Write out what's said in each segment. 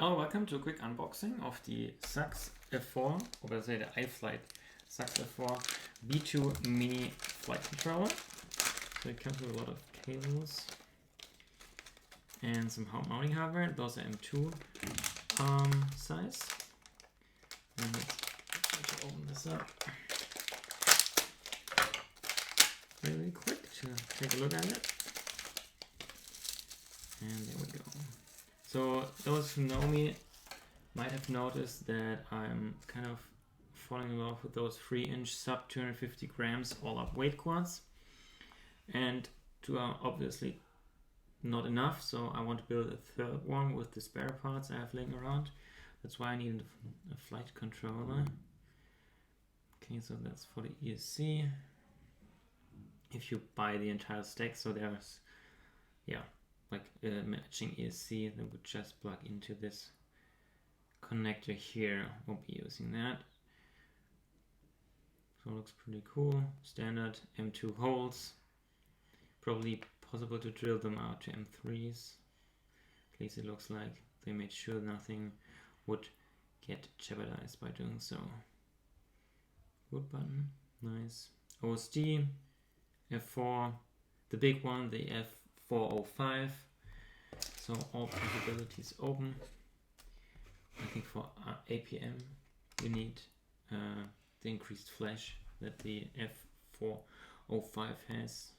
Hello, welcome to a quick unboxing of the SucceX F4, or better say the iFlight SucceX F4 V2 Mini flight controller. So it comes with a lot of cables and some mounting hardware. Those are M2 size. And let's try to open this up really quick to take a look at it. And there we go. So those who know me might have noticed that I'm kind of falling in love with those 3-inch sub 250 grams all up weight quads, and two are obviously not enough, so I want to build a third one with the spare parts I have laying around. That's why I need a flight controller. Okay, so that's for the ESC. If you buy the entire stack, so there's, yeah, like a matching ESC that would just plug into this connector here. Won't be using that. So it looks pretty cool. Standard M2 holes. Probably possible to drill them out to M3s. At least it looks like they made sure nothing would get jeopardized by doing so. Wood button, nice. OSD, F4, the big one, the F405. So all possibilities open. I think for APM you need the increased flash that the F405 has.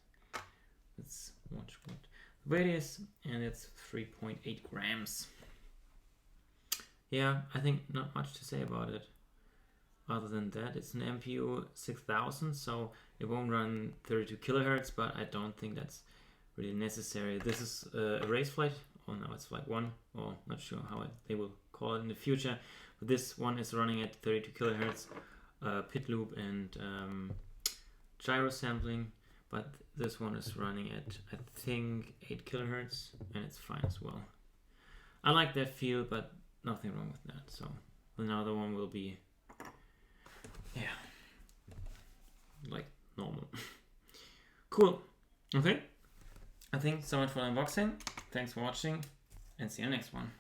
Let's watch what the weight is, and it's 3.8 grams. Yeah, I think not much to say about it. Other than that, it's an MPU 6000, so it won't run 32 kilohertz, but I don't think that's really necessary. This is a race flight. Oh no, it's flight 1, or not sure how they will call it in the future. But this one is running at 32 kilohertz, pit loop and gyro sampling. But this one is running at, I think, 8 kilohertz, and it's fine as well. I like that feel, but nothing wrong with that. So another one will be, yeah, like normal. Cool. Okay. I think so much for the unboxing. Thanks for watching, and see you next one.